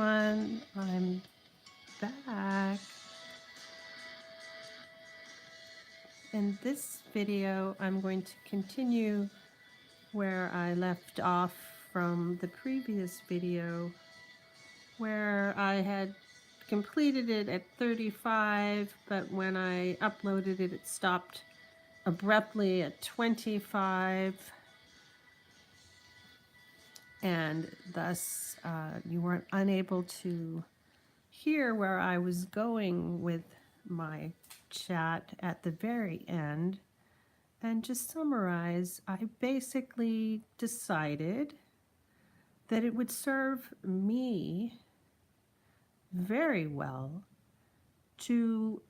I'm back. In this video, I'm going to continue where I left off from the previous video, where I had completed it at 35, but when I uploaded it, it stopped abruptly at 25, and thus you weren't unable to hear where I was going with my chat at the very end. And just summarize, I basically decided that it would serve me very well to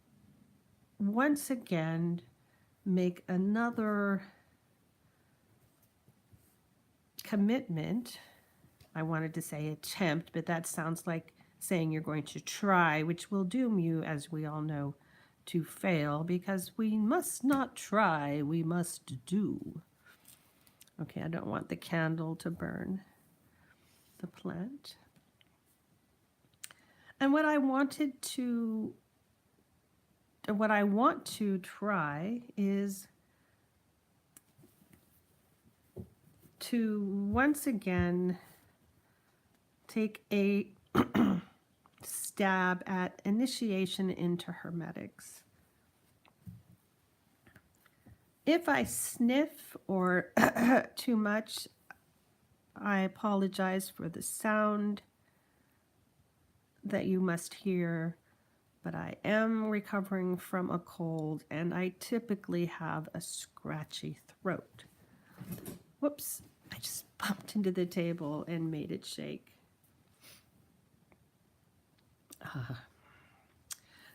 once again make another commitment. I wanted to say attempt, but that sounds like saying you're going to try, which will doom you, as we all know, to fail, because we must not try, we must do. Okay, I don't want the candle to burn the plant. And what I want to try is to once again take a stab at initiation into Hermetics. If I sniff or too much, I apologize for the sound that you must hear, but I am recovering from a cold and I typically have a scratchy throat. Whoops, I just bumped into the table and made it shake.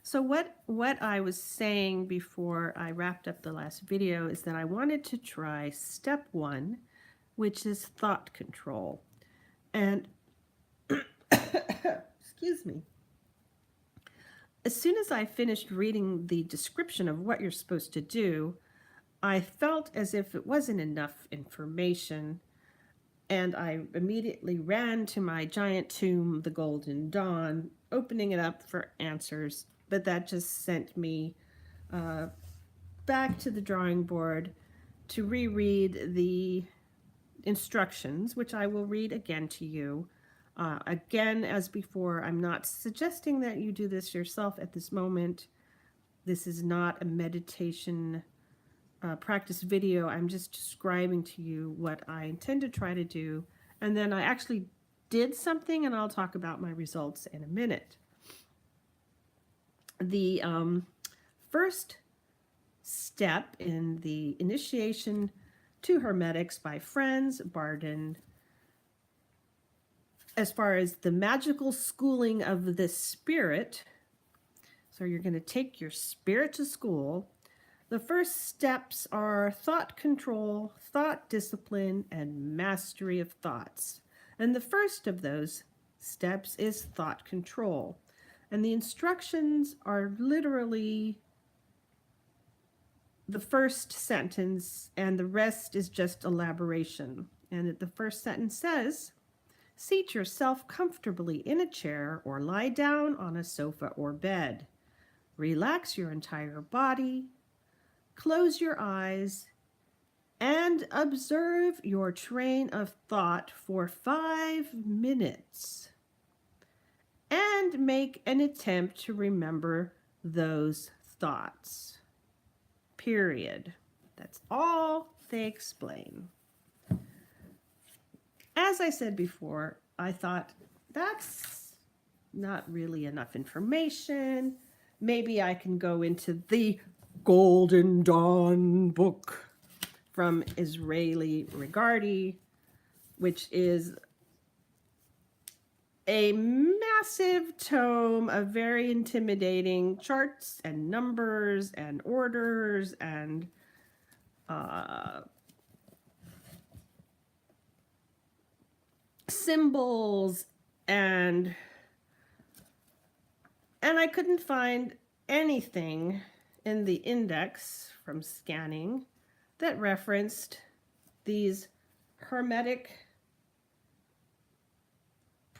So what I was saying before I wrapped up the last video is that I wanted to try step 1, which is thought control. And excuse me. As soon as I finished reading the description of what you're supposed to do, I felt as if it wasn't enough information, and I immediately ran to my giant tomb, the Golden Dawn, opening it up for answers. But that just sent me back to the drawing board to reread the instructions, which I will read again to you. Again, as before, I'm not suggesting that you do this yourself at this moment. This is not a meditation practice video. I'm just describing to you what I intend to try to do. And then I actually did something, and I'll talk about my results in a minute. The first step in the initiation to Hermetics by Friends Barden, as far as the magical schooling of the spirit, so you're going to take your spirit to school. The first steps are thought control, thought discipline, and mastery of thoughts. And the first of those steps is thought control. And the instructions are literally the first sentence, and the rest is just elaboration. And the first sentence says, seat yourself comfortably in a chair or lie down on a sofa or bed. Relax your entire body. Close your eyes and observe your train of thought for 5 minutes. And make an attempt to remember those thoughts. Period. That's all they explain. As I said before, I thought that's not really enough information. Maybe I can go into the Golden Dawn book from Israeli Regardi, which is a massive tome of very intimidating charts and numbers and orders and symbols, and I couldn't find anything in the index from scanning that referenced these Hermetic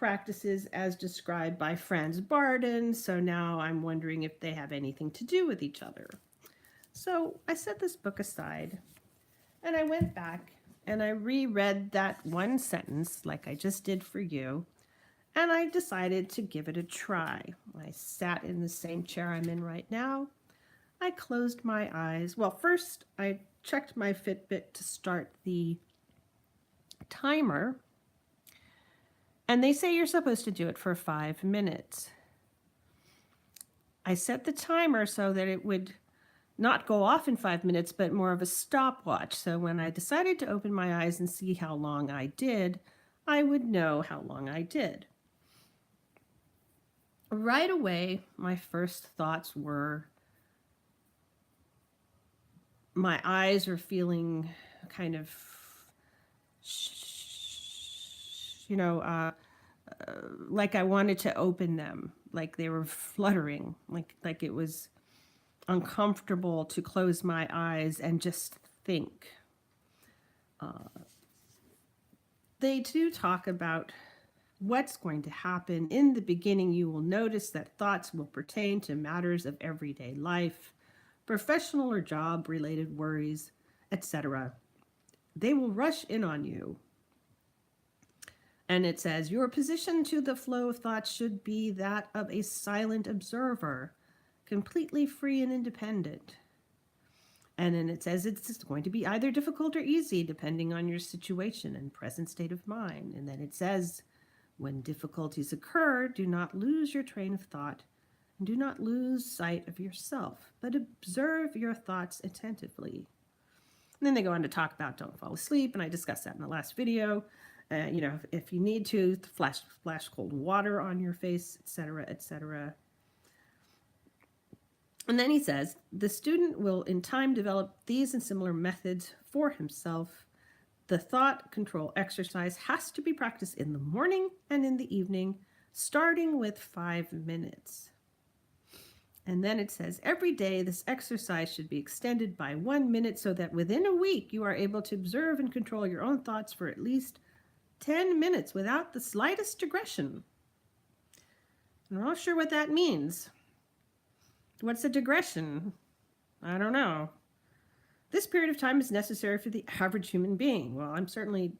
practices as described by Franz Barden, so now I'm wondering if they have anything to do with each other. So I set this book aside, and I went back and I reread that one sentence like I just did for you, and I decided to give it a try. I sat in the same chair I'm in right now. I closed my eyes. Well, first I checked my Fitbit to start the timer, and they say you're supposed to do it for 5 minutes. I set the timer so that it would not go off in 5 minutes, but more of a stopwatch. So when I decided to open my eyes and see how long I did, I would know how long I did. Right away, my first thoughts were, my eyes are feeling kind of, like I wanted to open them, like they were fluttering, like it was uncomfortable to close my eyes and just think. They do talk about what's going to happen. In the beginning, you will notice that thoughts will pertain to matters of everyday life, professional or job-related worries, etc. They will rush in on you. And it says, your position to the flow of thoughts should be that of a silent observer, completely free and independent. And then it says it's going to be either difficult or easy depending on your situation and present state of mind. And then it says, when difficulties occur, do not lose your train of thought and do not lose sight of yourself, but observe your thoughts attentively. And then they go on to talk about don't fall asleep, and I discussed that in the last video. If you need to, splash cold water on your face, etc., etc. And then he says, the student will in time develop these and similar methods for himself. The thought control exercise has to be practiced in the morning and in the evening, starting with 5 minutes. And then it says, every day this exercise should be extended by 1 minute so that within a week you are able to observe and control your own thoughts for at least 10 minutes without the slightest digression. I'm not sure what that means. What's a digression? I don't know. This period of time is necessary for the average human being. Well, I'm certainly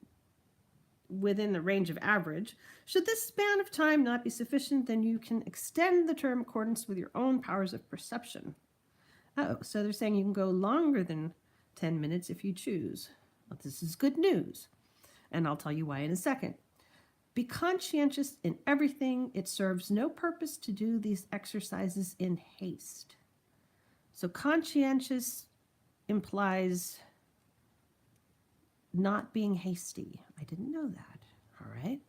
within the range of average. Should this span of time not be sufficient, then you can extend the term in accordance with your own powers of perception. Oh, so they're saying you can go longer than 10 minutes if you choose. Well, this is good news, and I'll tell you why in a second. Be conscientious in everything. It serves no purpose to do these exercises in haste. So conscientious implies not being hasty. I didn't know that. All right.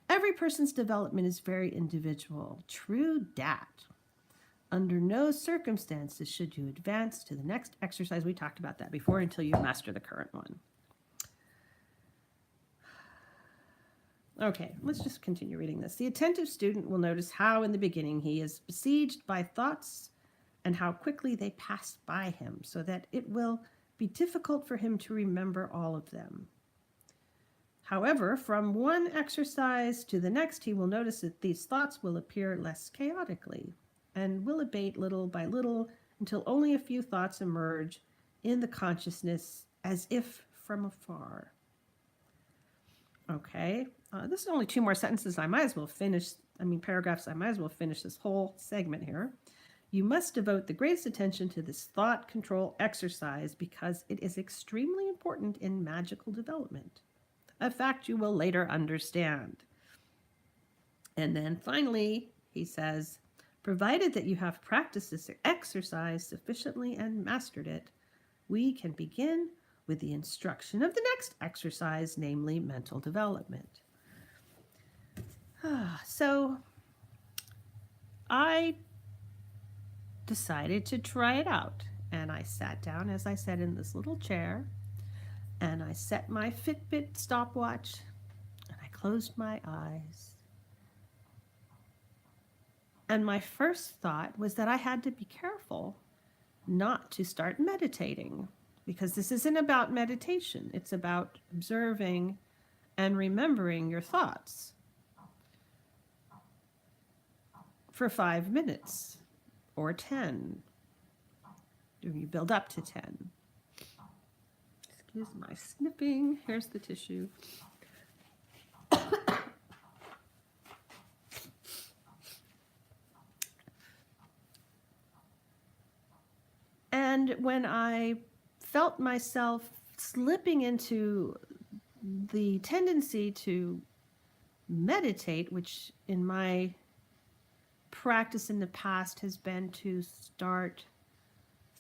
Every person's development is very individual. True dat. Under no circumstances should you advance to the next exercise. We talked about that before until you master the current one. Okay, let's just continue reading this. The attentive student will notice how in the beginning he is besieged by thoughts and how quickly they pass by him, so that it will be difficult for him to remember all of them. However, from one exercise to the next, he will notice that these thoughts will appear less chaotically and will abate little by little until only a few thoughts emerge in the consciousness as if from afar. Okay, this is only 2 more sentences. Paragraphs. I might as well finish this whole segment here. You must devote the greatest attention to this thought control exercise because it is extremely important in magical development, a fact you will later understand. And then finally, he says, provided that you have practiced this exercise sufficiently and mastered it, we can begin with the instruction of the next exercise, namely mental development. So I decided to try it out, and I sat down, as I said, in this little chair, and I set my Fitbit stopwatch, and I closed my eyes. And my first thought was that I had to be careful not to start meditating, because this isn't about meditation. It's about observing and remembering your thoughts. for 5 minutes or 10. You build up to 10. Excuse my sniffing. Here's the tissue. And when I felt myself slipping into the tendency to meditate, which in my practice in the past has been to start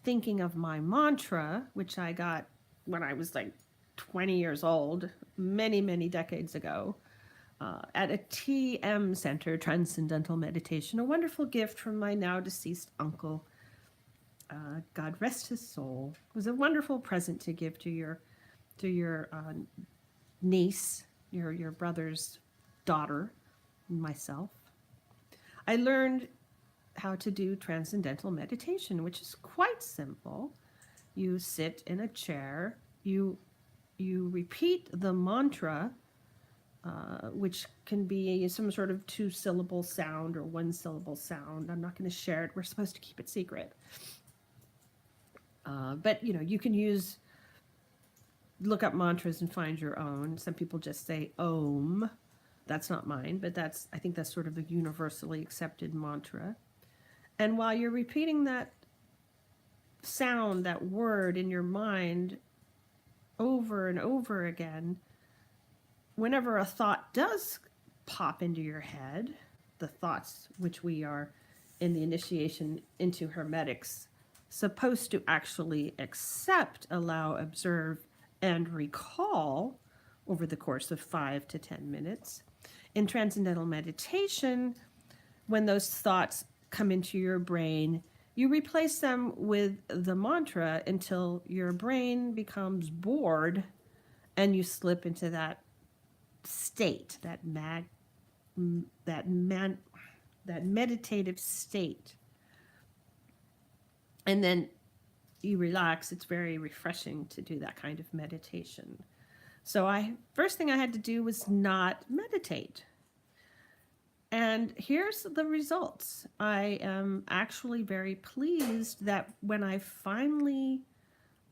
thinking of my mantra, which I got when I was like 20 years old, many, many decades ago, at a TM center, Transcendental Meditation, a wonderful gift from my now deceased uncle. God rest his soul. It was a wonderful present to give to your niece, your brother's daughter, myself. I learned how to do transcendental meditation, which is quite simple. You sit in a chair, you repeat the mantra, which can be some sort of 2-syllable sound or 1-syllable sound. I'm not going to share it. We're supposed to keep it secret. But you can look up mantras and find your own. Some people just say Om. That's not mine, but I think that's sort of a universally accepted mantra. And while you're repeating that sound, that word in your mind over and over again, whenever a thought does pop into your head, the thoughts which we are in the initiation into Hermetics supposed to actually accept, allow, observe, and recall over the course of 5 to 10 minutes. In transcendental meditation, when those thoughts come into your brain, you replace them with the mantra until your brain becomes bored and you slip into that state, that meditative state. And then you relax. It's very refreshing to do that kind of meditation. So first thing I had to do was not meditate. And here's the results. I am actually very pleased that when I finally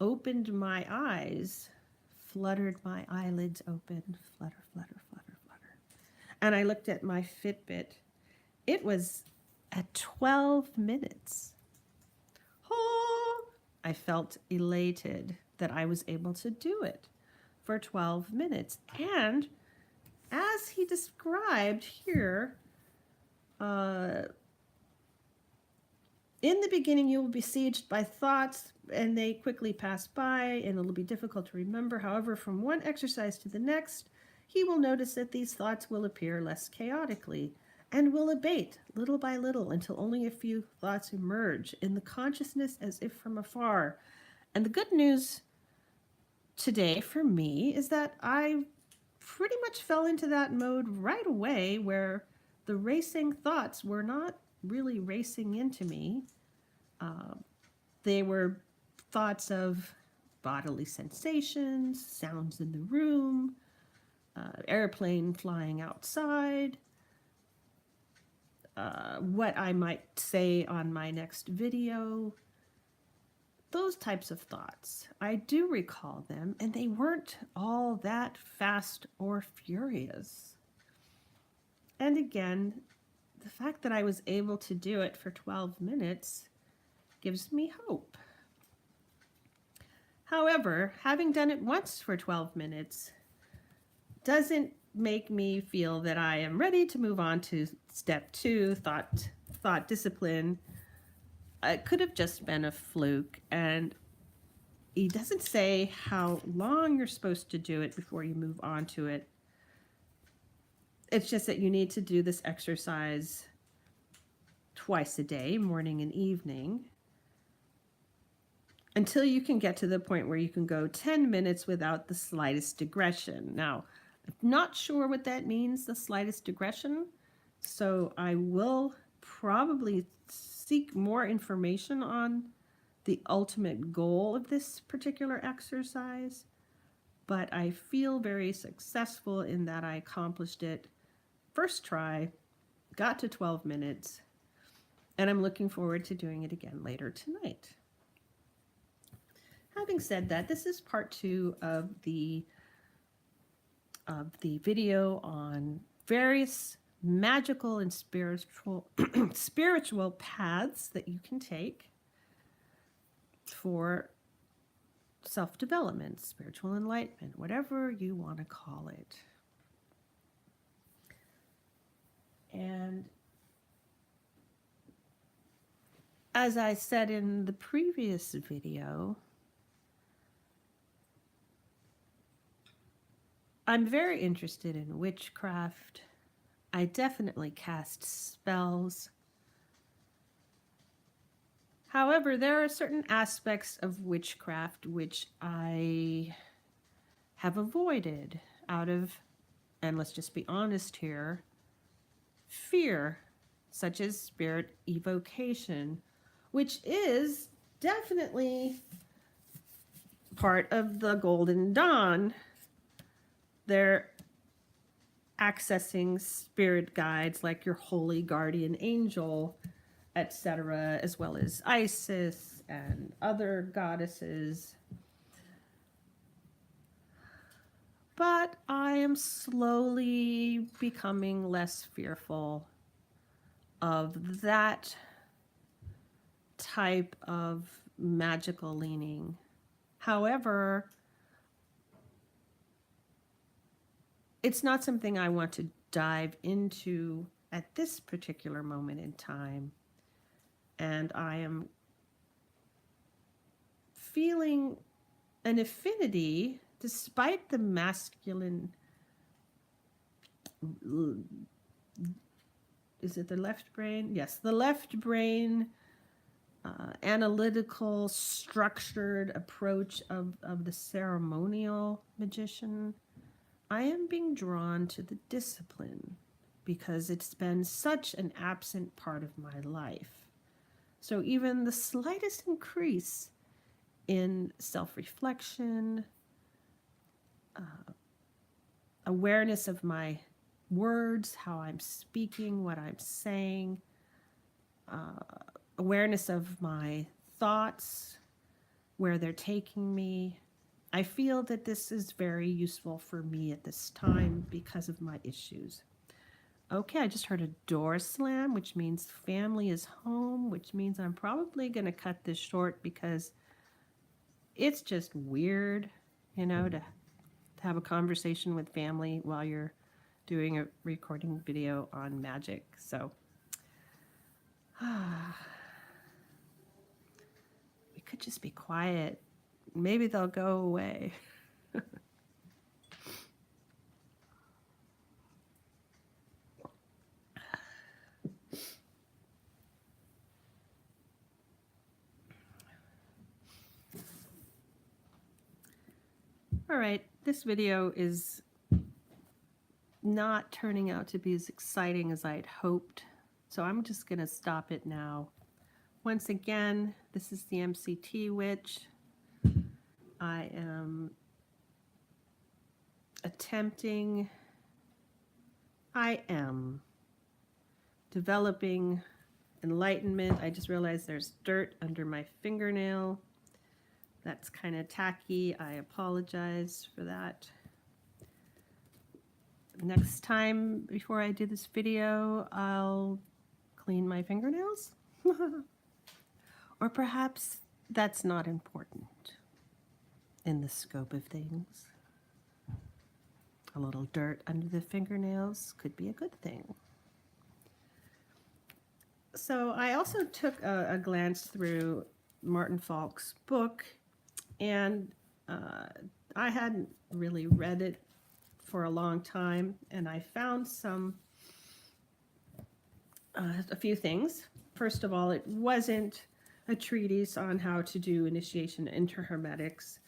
opened my eyes, fluttered my eyelids open, flutter, flutter, flutter, flutter. And I looked at my Fitbit. It was at 12 minutes. Oh, I felt elated that I was able to do it for 12 minutes. And as he described here, in the beginning, you will be besieged by thoughts, and they quickly pass by, and it'll be difficult to remember. However, from one exercise to the next, he will notice that these thoughts will appear less chaotically and will abate little by little until only a few thoughts emerge in the consciousness as if from afar. And the good news today for me is that I pretty much fell into that mode right away, where the racing thoughts were not really racing into me. They were thoughts of bodily sensations, sounds in the room, airplane flying outside, what I might say on my next video, those types of thoughts. I do recall them, and they weren't all that fast or furious. And again, the fact that I was able to do it for 12 minutes gives me hope. However, having done it once for 12 minutes doesn't make me feel that I am ready to move on to step 2, thought discipline. It could have just been a fluke, and he doesn't say how long you're supposed to do it before you move on to it. It's just that you need to do this exercise twice a day, morning and evening, until you can get to the point where you can go 10 minutes without the slightest digression. Now, I'm not sure what that means, the slightest digression, so I will probably seek more information on the ultimate goal of this particular exercise, but I feel very successful in that I accomplished it first try, got to 12 minutes. And I'm looking forward to doing it again later tonight. Having said that, this is part 2 of the video on various magical and spiritual spiritual paths that you can take for self-development, spiritual enlightenment, whatever you want to call it. And as I said in the previous video, I'm very interested in witchcraft. I definitely cast spells. However, there are certain aspects of witchcraft which I have avoided out of, and let's just be honest here, fear, such as spirit evocation, which is definitely part of the Golden Dawn. They're accessing spirit guides like your holy guardian angel, etc., as well as Isis and other goddesses. But I am slowly becoming less fearful of that type of magical leaning. However, it's not something I want to dive into at this particular moment in time. And I am feeling an affinity, despite the masculine, is it the left brain? Yes, the left brain, analytical, structured approach of the ceremonial magician. I am being drawn to the discipline because it's been such an absent part of my life. So even the slightest increase in self-reflection, awareness of my words, how I'm speaking, what I'm saying, awareness of my thoughts, where they're taking me. I feel that this is very useful for me at this time because of my issues. Okay, I just heard a door slam, which means family is home, which means I'm probably going to cut this short because it's just weird, to have a conversation with family while you're doing a recording video on Magick. So we could just be quiet. Maybe they'll go away. All right, this video is not turning out to be as exciting as I'd hoped, so I'm just going to stop it now. Once again, this is the MCT Witch. I am developing enlightenment. I just realized there's dirt under my fingernail. That's kind of tacky. I apologize for that. Next time before I do this video, I'll clean my fingernails. Or perhaps that's not important in the scope of things. A little dirt under the fingernails could be a good thing. So I also took a glance through Martin Falk's book, and I hadn't really read it for a long time, and I found a few things. First of all, it wasn't a treatise on how to do initiation into Hermetics.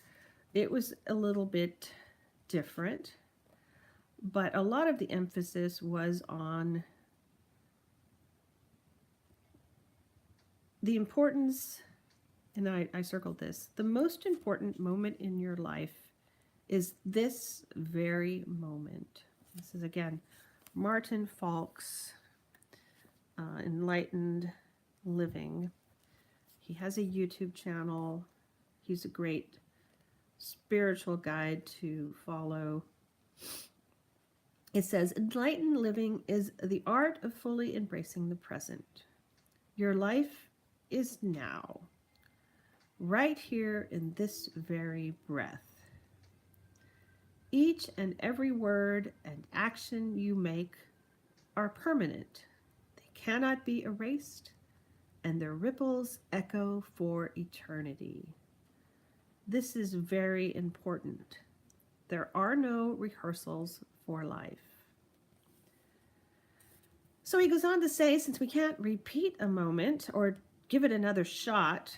It was a little bit different, but a lot of the emphasis was on the importance, and I circled this, the most important moment in your life is this very moment. This is, again, Martin Falk's enlightened living. He has a YouTube channel. He's a great spiritual guide to follow. It says, enlightened living is the art of fully embracing the present. Your life is now, right here in this very breath. Each and every word and action you make are permanent. They cannot be erased, and their ripples echo for eternity. This is very important. There are no rehearsals for life. So he goes on to say, since we can't repeat a moment or give it another shot,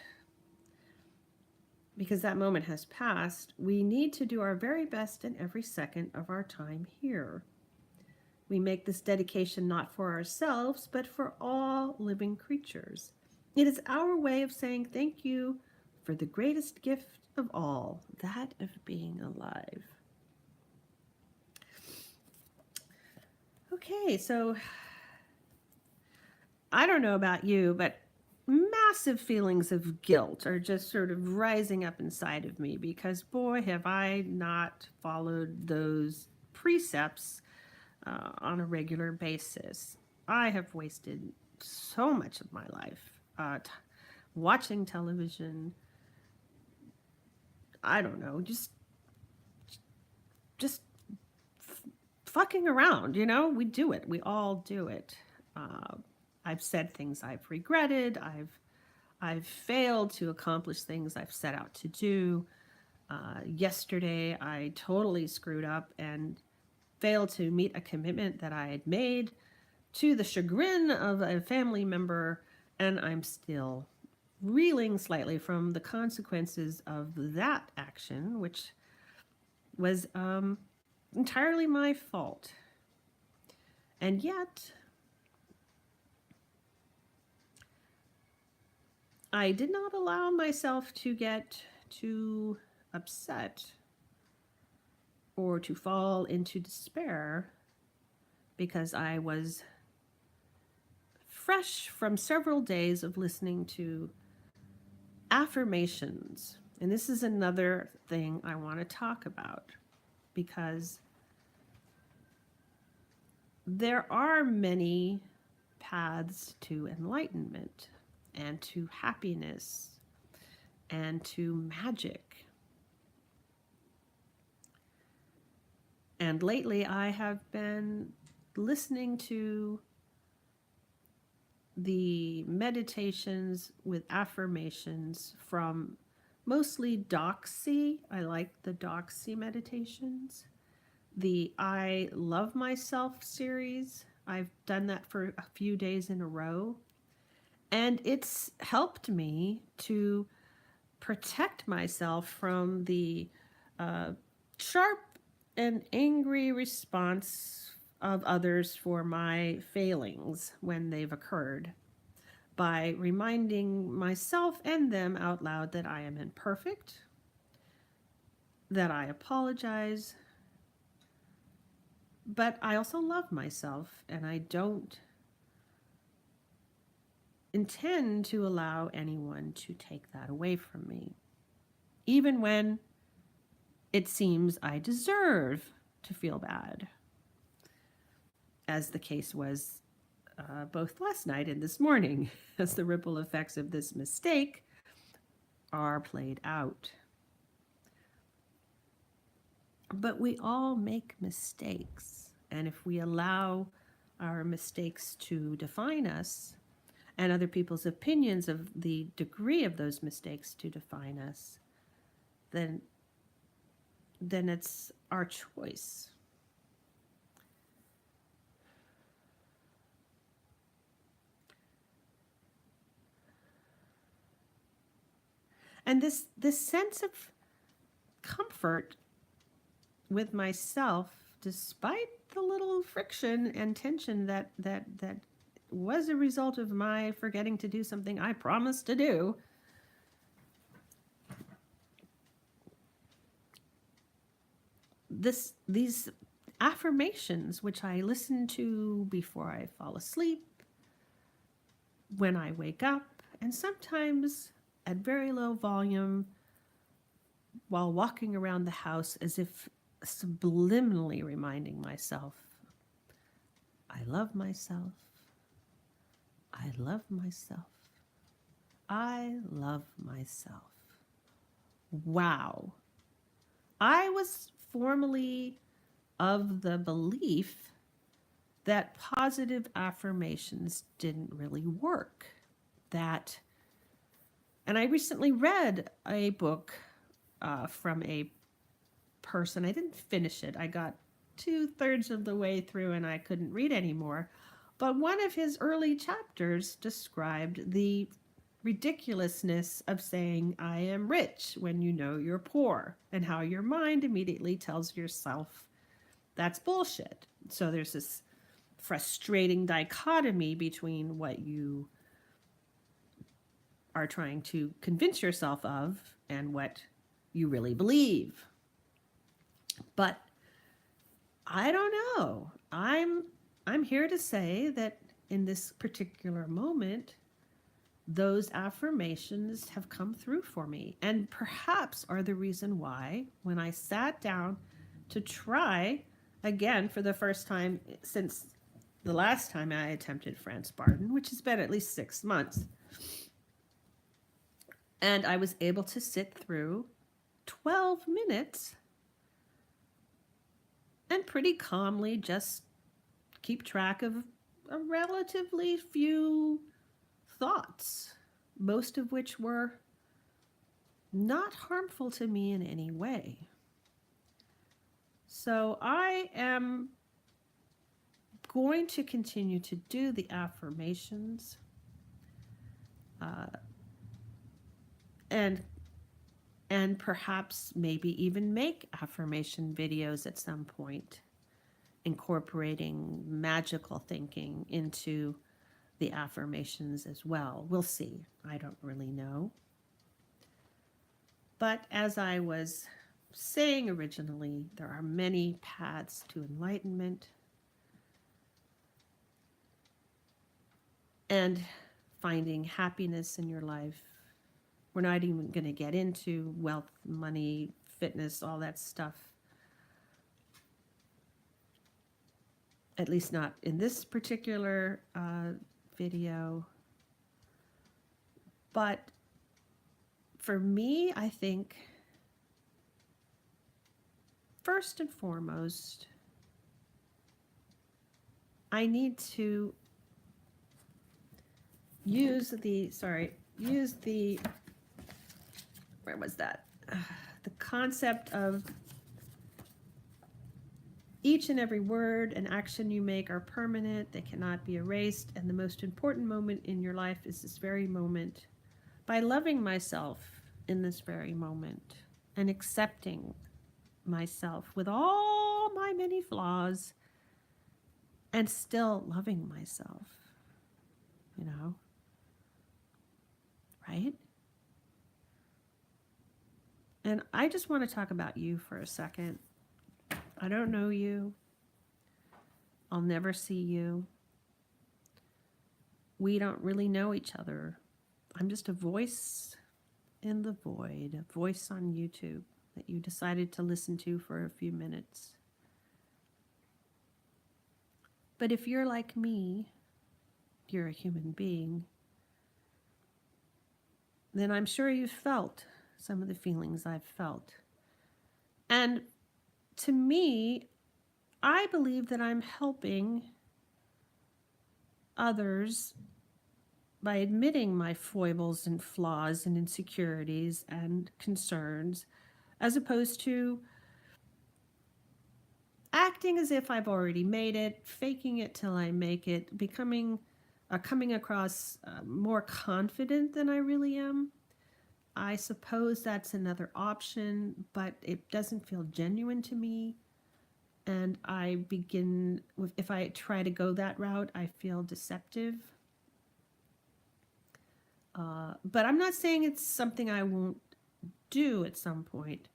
because that moment has passed, we need to do our very best in every second of our time here. We make this dedication not for ourselves, but for all living creatures. It is our way of saying thank you for the greatest gift of all, that of being alive. Okay, so I don't know about you, but massive feelings of guilt are just sort of rising up inside of me because, boy, have I not followed those precepts on a regular basis. I have wasted so much of my life watching television. I don't know, just fucking around, you know? We do it. We all do it. I've said things I've regretted. I've failed to accomplish things I've set out to do. Yesterday, I totally screwed up and failed to meet a commitment that I had made to the chagrin of a family member, and I'm still reeling slightly from the consequences of that action, which was entirely my fault. And yet, I did not allow myself to get too upset or to fall into despair because I was fresh from several days of listening to affirmations. And this is another thing I want to talk about because there are many paths to enlightenment and to happiness and to magic. And lately I have been listening to the meditations with affirmations from mostly Doxy. I like the Doxy meditations. The I Love Myself series, I've done that for a few days in a row. And it's helped me to protect myself from the sharp and angry response of others for my failings when they've occurred by reminding myself and them out loud that I am imperfect, that I apologize, but I also love myself and I don't intend to allow anyone to take that away from me, even when it seems I deserve to feel bad, as the case was both last night and this morning, as the ripple effects of this mistake are played out. But we all make mistakes, and if we allow our mistakes to define us, and other people's opinions of the degree of those mistakes to define us, then it's our choice. And this sense of comfort with myself, despite the little friction and tension that was a result of my forgetting to do something I promised to do, these affirmations, which I listen to before I fall asleep, when I wake up, and sometimes at very low volume while walking around the house, as if subliminally reminding myself, I love myself. I love myself. I love myself. Wow. I was formerly of the belief that positive affirmations didn't really work. And I recently read a book from a person. I didn't finish it. I got 2/3 of the way through and I couldn't read anymore. But one of his early chapters described the ridiculousness of saying, I am rich when you know you're poor, and how your mind immediately tells yourself that's bullshit. So there's this frustrating dichotomy between what you are trying to convince yourself of and what you really believe. But I don't know. I'm here to say that in this particular moment, those affirmations have come through for me, and perhaps are the reason why, when I sat down to try again for the first time since the last time I attempted France Barton, which has been at least 6 months, and I was able to sit through 12 minutes and pretty calmly just keep track of a relatively few thoughts, most of which were not harmful to me in any way. So I am going to continue to do the affirmations and perhaps maybe even make affirmation videos at some point, incorporating magical thinking into the affirmations as well. We'll see. I don't really know. But as I was saying originally, there are many paths to enlightenment, and finding happiness in your life. We're not even going to get into wealth, money, fitness, all that stuff. At least not in this particular video. But for me, I think first and foremost, I need to use the where was that? The concept of each and every word and action you make are permanent. They cannot be erased. And the most important moment in your life is this very moment. By loving myself in this very moment and accepting myself with all my many flaws and still loving myself, you know, right? And I just want to talk about you for a second. I don't know you. I'll never see you. We don't really know each other. I'm just a voice in the void, a voice on YouTube that you decided to listen to for a few minutes. But if you're like me, you're a human being, then I'm sure you've felt some of the feelings I've felt. And to me, I believe that I'm helping others by admitting my foibles and flaws and insecurities and concerns, as opposed to acting as if I've already made it, faking it till I make it, coming across more confident than I really am. I suppose that's another option, but it doesn't feel genuine to me. And if I try to go that route, I feel deceptive. But I'm not saying it's something I won't do at some point.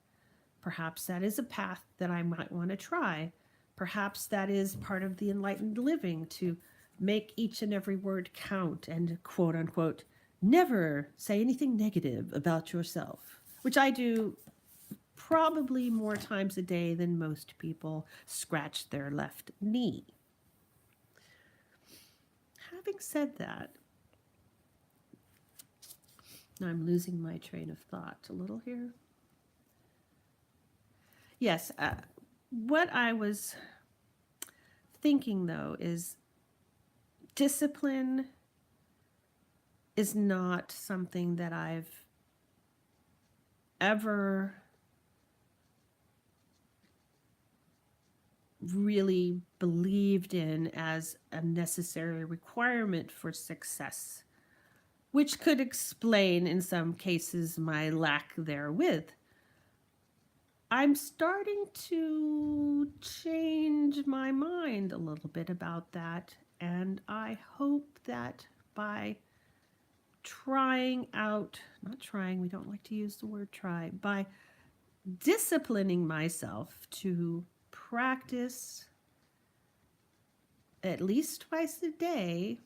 Perhaps that is a path that I might want to try. Perhaps that is part of the enlightened living, to make each and every word count, and quote unquote, never say anything negative about yourself, which I do probably more times a day than most people scratch their left knee. Having said that, I'm losing my train of thought a little here. Yes, what I was thinking though is discipline is not something that I've ever really believed in as a necessary requirement for success, which could explain in some cases my lack therewith. I'm starting to change my mind a little bit about that, and I hope that by trying out, not trying, we don't like to use the word try, by disciplining myself to practice at least twice a day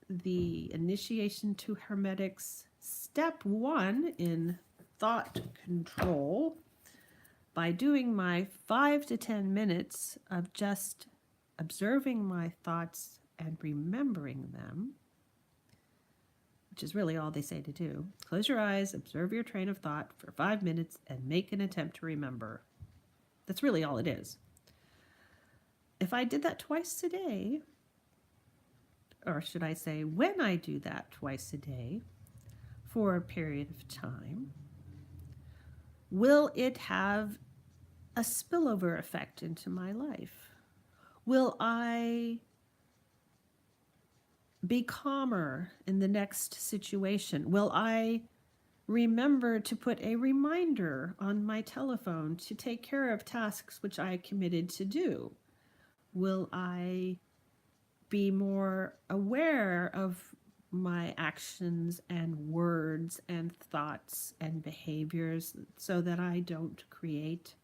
the initiation to Hermetics Step 1 in thought control by doing my 5 to 10 minutes of just observing my thoughts and remembering them, which is really all they say to do. Close your eyes, observe your train of thought for 5 minutes, and make an attempt to remember. That's really all it is. If I did that twice a day, or should I say, when I do that twice a day for a period of time, will it have a spillover effect into my life? Will I be calmer in the next situation? Will I remember to put a reminder on my telephone to take care of tasks which I committed to do? Will I be more aware of my actions and words and thoughts and behaviors so that I don't create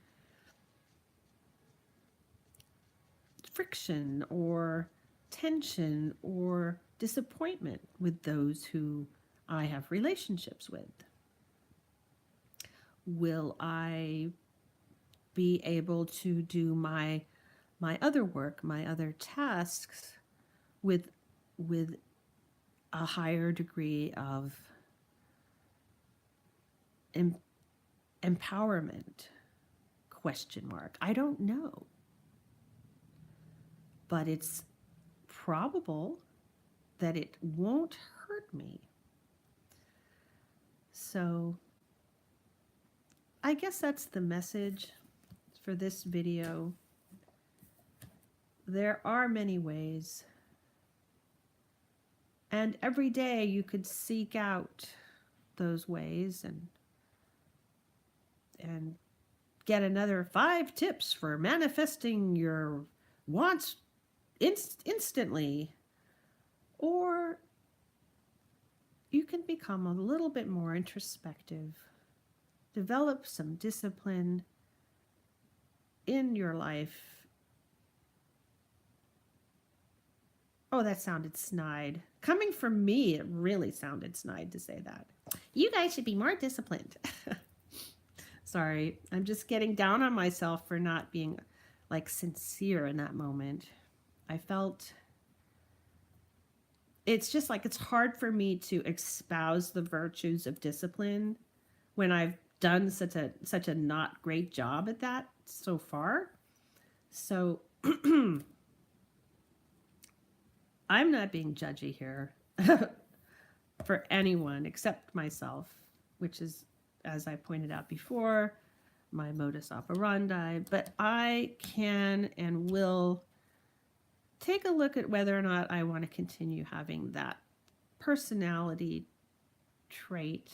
friction or tension or disappointment with those who I have relationships with? Will I be able to do my other work, my other tasks with a higher degree of empowerment? Question mark. I don't know. But it's probable that it won't hurt me. So I guess that's the message for this video. There are many ways, and every day you could seek out those ways and get another 5 tips for manifesting your wants instantly. Or you can become a little bit more introspective, develop some discipline in your life. Oh, that sounded snide. Coming from me, it really sounded snide to say that. You guys should be more disciplined. Sorry, I'm just getting down on myself for not being like sincere in that moment. I felt it's just like it's hard for me to espouse the virtues of discipline when I've done such a not great job at that so far. So I'm not being judgy here for anyone except myself, which is, as I pointed out before, my modus operandi. But I can and will take a look at whether or not I want to continue having that personality trait.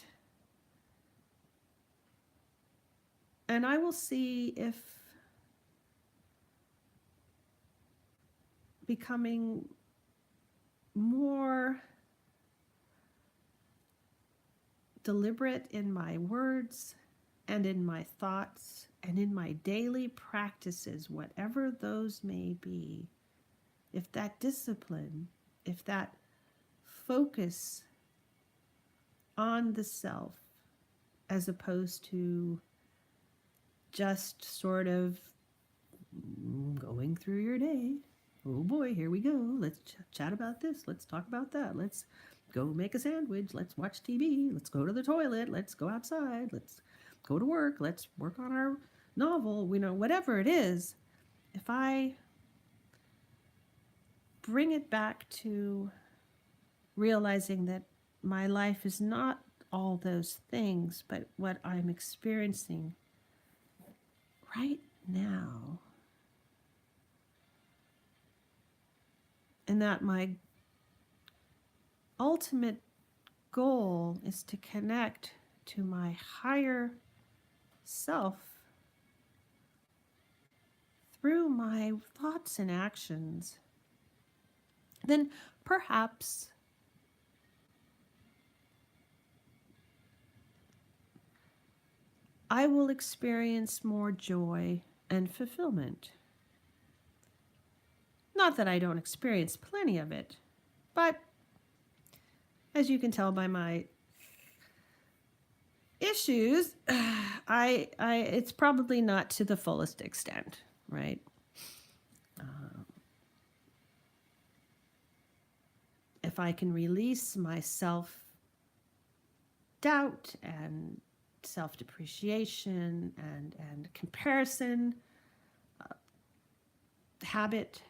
And I will see if becoming more deliberate in my words and in my thoughts and in my daily practices, whatever those may be, if that discipline if that focus on the self, as opposed to just sort of going through your day. Oh boy, here we go. Let's chat about this. Let's talk about that. Let's go make a sandwich. Let's watch TV. Let's go to the toilet. Let's go outside. Let's go to work. Let's work on our novel. Whatever it is, if I bring it back to realizing that my life is not all those things, but what I'm experiencing right now, and that my ultimate goal is to connect to my higher self through my thoughts and actions, then perhaps I will experience more joy and fulfillment. Not that I don't experience plenty of it, but as you can tell by my issues, it's probably not to the fullest extent, right? If I can release my self-doubt and self-depreciation and comparison habit,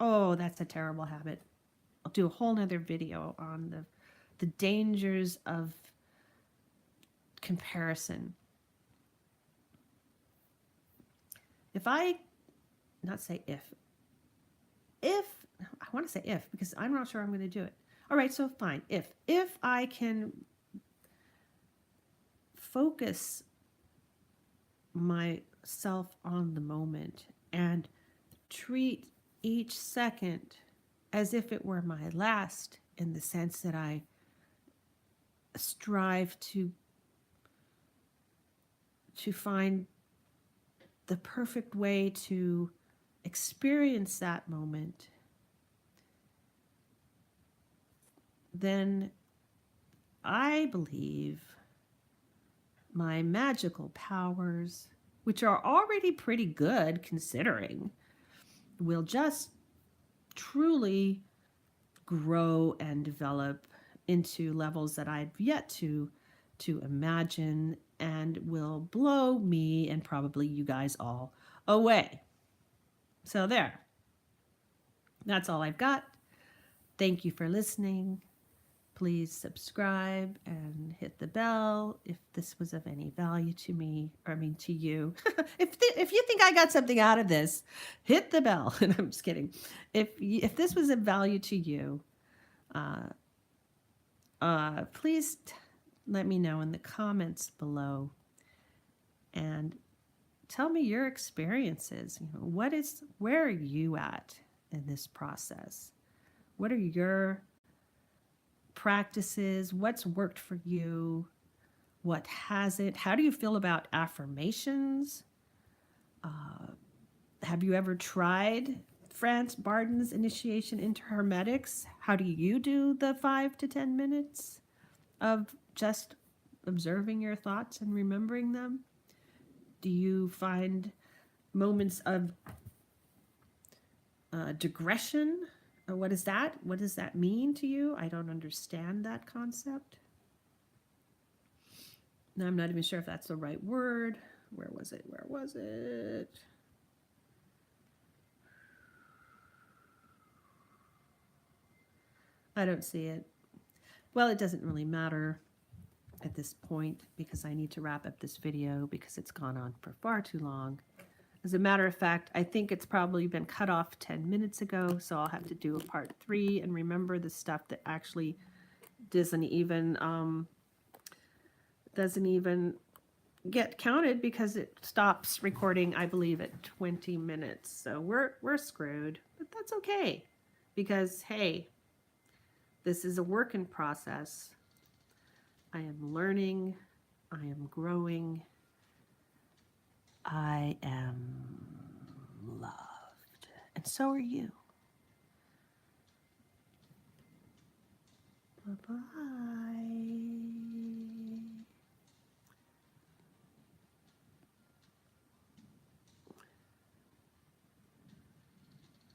oh, that's a terrible habit. I'll do a whole nother video on the dangers of comparison. If I want to say if, because I'm not sure I'm going to do it. All right, so fine. If I can focus myself on the moment and treat each second as if it were my last, in the sense that I strive to find the perfect way to experience that moment, then I believe my magical powers, which are already pretty good considering, will just truly grow and develop into levels that I've yet to imagine, and will blow me and probably you guys all away. So there. That's all I've got. Thank you for listening. Please subscribe and hit the bell if this was of any value to me, to you. If you think I got something out of this, hit the bell. And I'm just kidding. If this was of value to you, please let me know in the comments below and tell me your experiences. Where are you at in this process? What are your practices? What's worked for you? What hasn't? How do you feel about affirmations? Have you ever tried France Barden's initiation into Hermetics? How do you do the 5 to 10 minutes of just observing your thoughts and remembering them? Do you find moments of digression? What is that? What does that mean to you? I don't understand that concept. Now, I'm not even sure if that's the right word. Where was it? I don't see it. Well, it doesn't really matter at this point because I need to wrap up this video because it's gone on for far too long. As a matter of fact, I think it's probably been cut off 10 minutes ago, so I'll have to do a part 3 and remember the stuff that actually doesn't even get counted because it stops recording, I believe, at 20 minutes. So we're screwed, but that's okay because, hey, this is a work in process. I am learning. I am growing. I am loved. And so are you. Bye-bye.